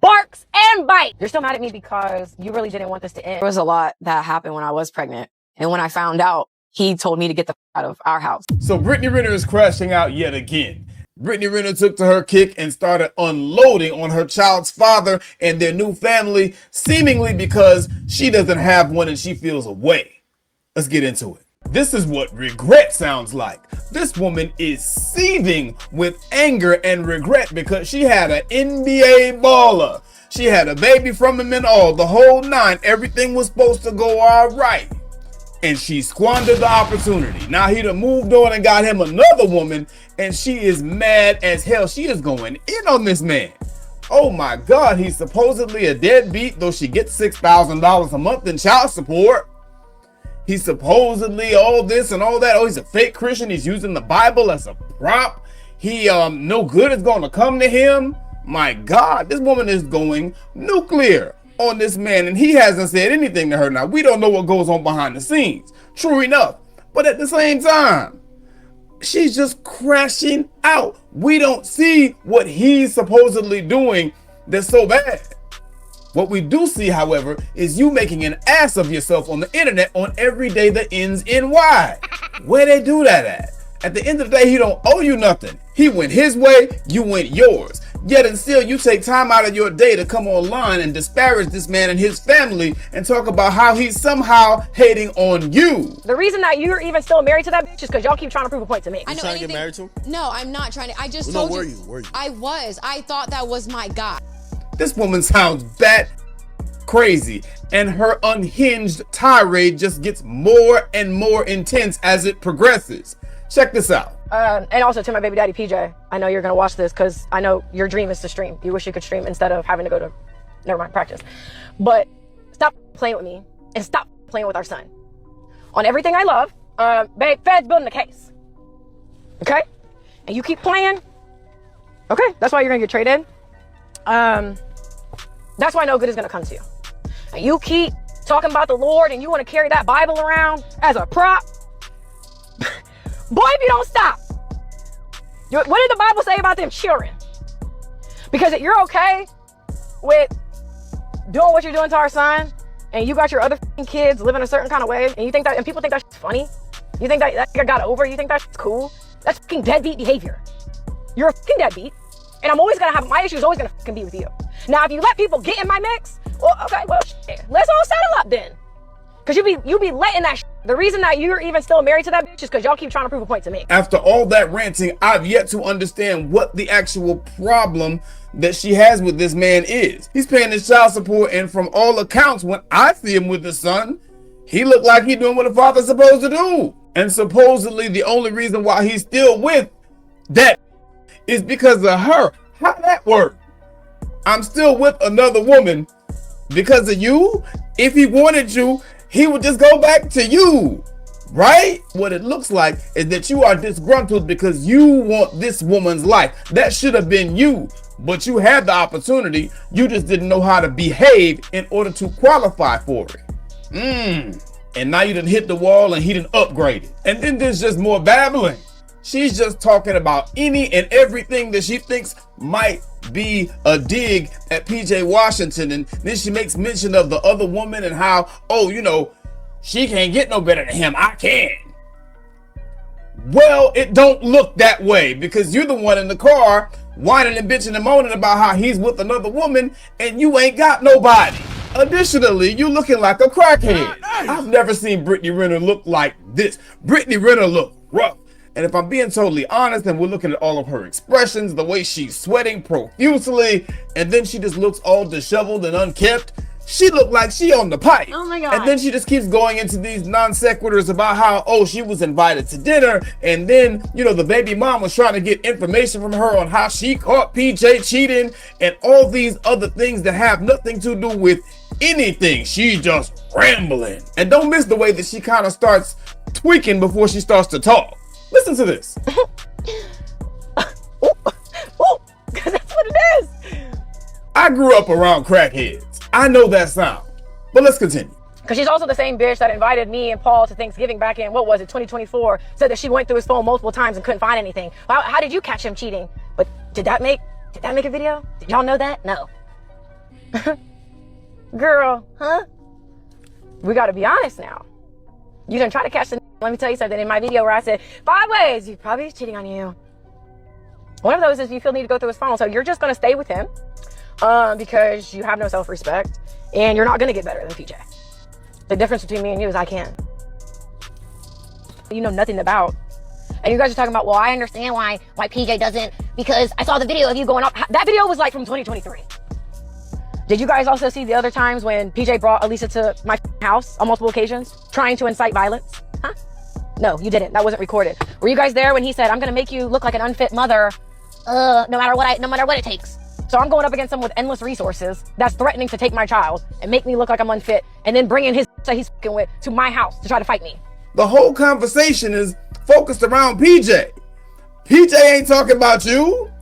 barks and bites. You're still mad at me because you really didn't want this to end. There was a lot that happened when I was pregnant. And when I found out, he told me to get the out of our house. So Brittany Renner is crashing out yet again. Brittany Renner took to her kick and started unloading on her child's father and their new family, seemingly because she doesn't have one and she feels away. Let's get into it. This is what regret sounds like. This woman is seething with anger and regret because she had an NBA baller. She had a baby from him and all, the whole nine. Everything was supposed to go all right. And she squandered the opportunity. Now he done moved on and got him another woman, and she is mad as hell. She is going in on this man. Oh my God, he's supposedly a deadbeat, though she gets $6,000 a month in child support. He's supposedly all this and all that. Oh, he's a fake Christian. He's using the Bible as a prop. He, no good is going to come to him. My God, this woman is going nuclear on this man, and he hasn't said anything to her. Now, we don't know what goes on behind the scenes. True enough. But at the same time, she's just crashing out. We don't see what he's supposedly doing that's so bad. What we do see, however, is you making an ass of yourself on the internet on every day that ends in Y. Where they do that at? At the end of the day, he don't owe you nothing. He went his way, you went yours. Yet and still, you take time out of your day to come online and disparage this man and his family and talk about how he's somehow hating on you. The reason that you're even still married to that bitch is because y'all keep trying to prove a point to me. I know trying to get married to him? No, I'm not trying to. I just Well, told no, you. were you? I was. I thought that was my guy. This woman sounds bat crazy, and her unhinged tirade just gets more and more intense as it progresses. Check this out. And also to my baby daddy, PJ, I know you're going to watch this because I know your dream is to stream. You wish you could stream instead of having to go to, never mind, practice. But stop playing with me and stop playing with our son. On everything I love, babe, Fed's building a case. Okay? And you keep playing. Okay, that's why you're going to get traded. That's why no good is going to come to you. And you keep talking about the Lord and you want to carry that Bible around as a prop. Boy, if you don't stop. What did the Bible say about them children? Because if you're okay with doing what you're doing to our son, and you got your other kids living a certain kind of way, and you think that, and people think that's funny, you think that got over, you think that's cool, that's fucking deadbeat behavior. You're a fucking deadbeat, and I'm always gonna have, my issue is always gonna fucking be with you. Now, if you let people get in my mix, well, okay, well, let's all settle up then. Because you be letting that The reason that you're even still married to that bitch is because y'all keep trying to prove a point to me. After all that ranting, I've yet to understand what the actual problem that she has with this man is. He's paying his child support, and from all accounts, when I see him with the son, he look like he's doing what a father's supposed to do. And supposedly the only reason why he's still with that is because of her. How that work? I'm still with another woman because of you? If he wanted you, he would just go back to you, right? What it looks like is that you are disgruntled because you want this woman's life. That should have been you, but you had the opportunity. You just didn't know how to behave in order to qualify for it. And now you done hit the wall and he done upgraded. And then there's just more babbling. She's just talking about any and everything that she thinks might be a dig at PJ Washington. And then she makes mention of the other woman and how, oh, you know, she can't get no better than him. I can. Well, it don't look that way because you're the one in the car whining and bitching and moaning about how he's with another woman and you ain't got nobody. Additionally, you looking like a crackhead. I've never seen Brittany Renner look like this. Brittany Renner look rough. And if I'm being totally honest, and we're looking at all of her expressions, the way she's sweating profusely, and then she just looks all disheveled and unkempt, she looked like she on the pipe. Oh my God. And then she just keeps going into these non sequiturs about how, oh, she was invited to dinner, and then, you know, the baby mom was trying to get information from her on how she caught PJ cheating, and all these other things that have nothing to do with anything. She's just rambling. And don't miss the way that she kind of starts tweaking before she starts to talk. Listen to this. That's what it is. I grew up around crackheads. I know that sound. But let's continue. Because she's also the same bitch that invited me and Paul to Thanksgiving back in, what was it, 2024, said that she went through his phone multiple times and couldn't find anything. How did you catch him cheating? But did that make a video? Did y'all know that? No. Girl, huh? We got to be honest now. You can try to catch the. Let me tell you something. In my video where I said 5 ways you probably he's cheating on you. One of those is you feel need to go through his phone. So you're just going to stay with him because you have no self-respect and you're not going to get better than PJ. The difference between me and you is I can. You know nothing about. And you guys are talking about, well, I understand why PJ doesn't, because I saw the video of you going up. That video was like from 2023. Did you guys also see the other times when PJ brought Elisa to my house on multiple occasions, trying to incite violence? Huh? No, you didn't. That wasn't recorded. Were you guys there when he said, I'm going to make you look like an unfit mother, no matter what it takes? So I'm going up against someone with endless resources that's threatening to take my child and make me look like I'm unfit and then bringing his that he's fucking with to my house to try to fight me. The whole conversation is focused around PJ. PJ ain't talking about you,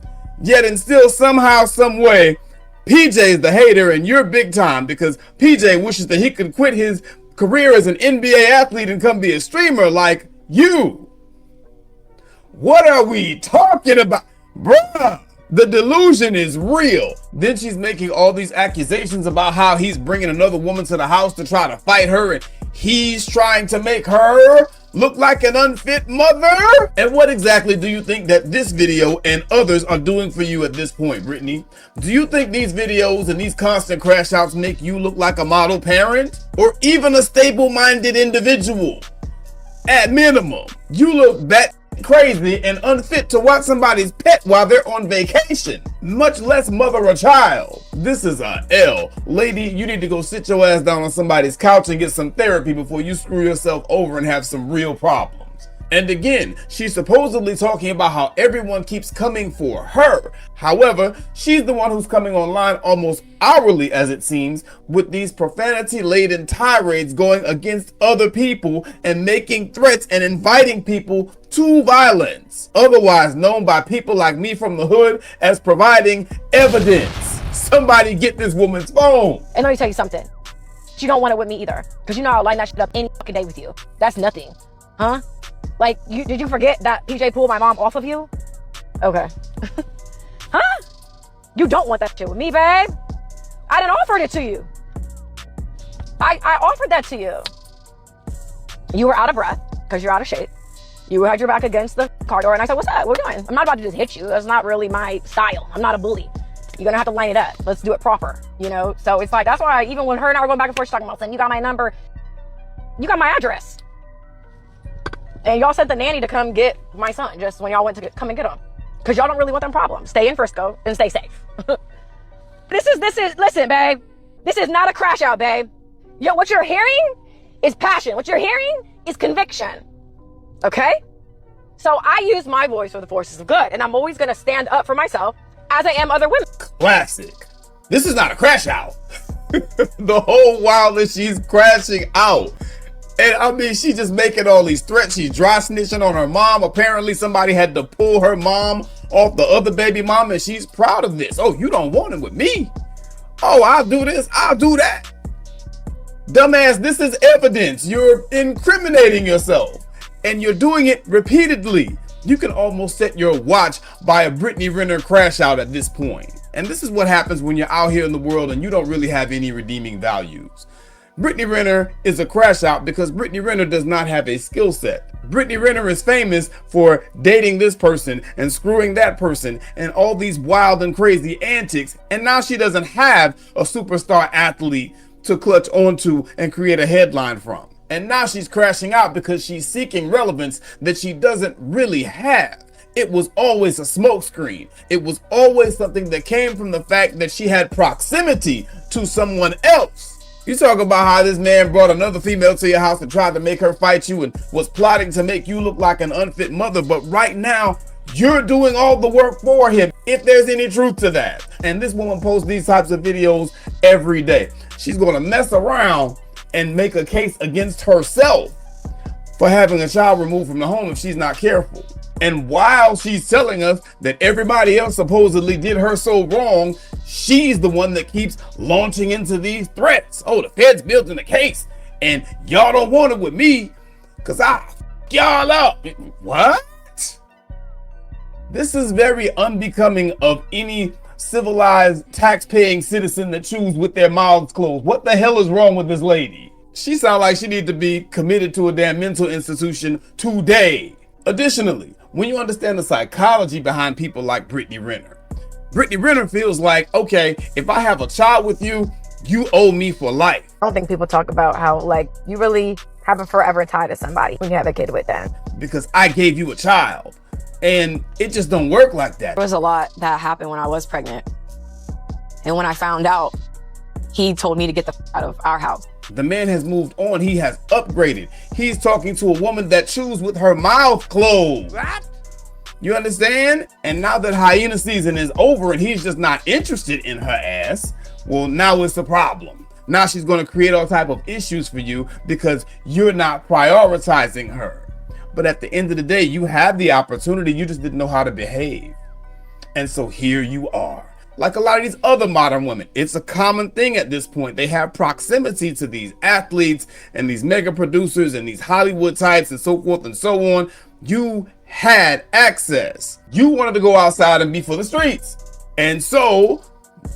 yet and still somehow, some way, PJ is the hater and you're big time because PJ wishes that he could quit his career as an NBA athlete and come be a streamer like you. What are we talking about? Bruh, the delusion is real. Then she's making all these accusations about how he's bringing another woman to the house to try to fight her and he's trying to make her look like an unfit mother? And what exactly do you think that this video and others are doing for you at this point, Brittany? Do you think these videos and these constant crash outs make you look like a model parent? Or even a stable-minded individual? At minimum, you look that crazy and unfit to watch somebody's pet while they're on vacation, much less mother a child. This is a L. Lady, you need to go sit your ass down on somebody's couch and get some therapy before you screw yourself over and have some real problems. And again, she's supposedly talking about how everyone keeps coming for her. However, she's the one who's coming online almost hourly, as it seems, with these profanity-laden tirades going against other people and making threats and inviting people to violence, otherwise known by people like me from the hood as providing evidence. Somebody get this woman's phone. And let me tell you something. She don't want it with me either, because you know I'll line that shit up any fucking day with you. That's nothing, huh? Like, did you forget that PJ pulled my mom off of you? Okay. Huh? You don't want that shit with me, babe. I didn't offer it to you. I offered that to you. You were out of breath because you're out of shape. You had your back against the car door and I said, what's up? What are we doing? I'm not about to just hit you. That's not really my style. I'm not a bully. You're gonna have to line it up. Let's do it proper, you know? So it's like, that's why even when her and I were going back and forth, she's talking about saying, you got my number. You got my address. And y'all sent the nanny to come get my son just when y'all went to come and get him. Because y'all don't really want them problems. Stay in Frisco and stay safe. This is, listen, babe. This is not a crash out, babe. Yo, what you're hearing is passion. What you're hearing is conviction. Okay? So I use my voice for the forces of good. And I'm always going to stand up for myself as I am other women. Classic. This is not a crash out. The whole while that she's crashing out. And I mean, she's just making all these threats. She's dry snitching on her mom. Apparently somebody had to pull her mom off the other baby mom and she's proud of this. Oh, you don't want it with me. Oh, I'll do this. I'll do that. Dumbass, this is evidence. You're incriminating yourself and you're doing it repeatedly. You can almost set your watch by a Brittany Renner crash out at this point. And this is what happens when you're out here in the world and you don't really have any redeeming values. Brittany Renner is a crash out because Brittany Renner does not have a skill set. Brittany Renner is famous for dating this person and screwing that person and all these wild and crazy antics. And now she doesn't have a superstar athlete to clutch onto and create a headline from. And now she's crashing out because she's seeking relevance that she doesn't really have. It was always a smokescreen. It was always something that came from the fact that she had proximity to someone else. You talk about how this man brought another female to your house and tried to make her fight you and was plotting to make you look like an unfit mother. But right now, you're doing all the work for him, if there's any truth to that. And this woman posts these types of videos every day. She's going to mess around and make a case against herself for having a child removed from the home if she's not careful. And while she's telling us that everybody else supposedly did her so wrong, she's the one that keeps launching into these threats. Oh, the feds building a case and y'all don't want it with me because I f y'all up. What? This is very unbecoming of any civilized, tax-paying citizen that chews with their mouths closed. What the hell is wrong with this lady? She sounds like she needs to be committed to a damn mental institution today. Additionally, when you understand the psychology behind people like Brittany Renner, Brittany Renner feels like, okay, if I have a child with you, you owe me for life. I don't think people talk about how, like, you really have a forever tie to somebody when you have a kid with them. Because I gave you a child. And it just don't work like that. There was a lot that happened when I was pregnant. And when I found out, he told me to get the out of our house. The man has moved on. He has upgraded. He's talking to a woman that chews with her mouth closed. What? You understand? And now that hyena season is over and he's just not interested in her ass, well, now it's a problem. Now she's going to create all type of issues for you because you're not prioritizing her. But at the end of the day, you had the opportunity. You just didn't know how to behave. And so here you are. Like a lot of these other modern women, it's a common thing at this point. They have proximity to these athletes and these mega producers and these Hollywood types and so forth and so on. You had access. You wanted to go outside and be for the streets. And so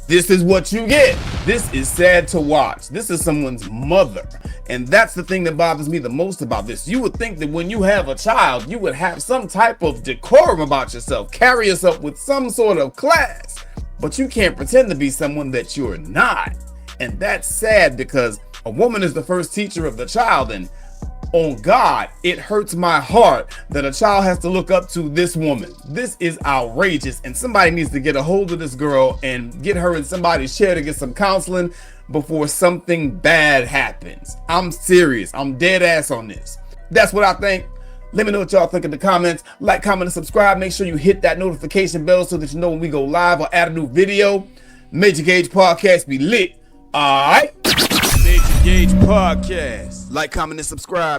this is what you get. This is sad to watch. This is someone's mother. And that's the thing that bothers me the most about this. You would think that when you have a child, you would have some type of decorum about yourself, carry yourself with some sort of class. But you can't pretend to be someone that you're not. And that's sad because a woman is the first teacher of the child. And on God, it hurts my heart that a child has to look up to this woman. This is outrageous. And somebody needs to get a hold of this girl and get her in somebody's chair to get some counseling before something bad happens. I'm serious. I'm dead ass on this. That's what I think. Let me know what y'all think in the comments. Like, comment, and subscribe. Make sure you hit that notification bell so that you know when we go live or add a new video. Major Gauge Podcast be lit. All right. Major Gauge Podcast. Like, comment, and subscribe.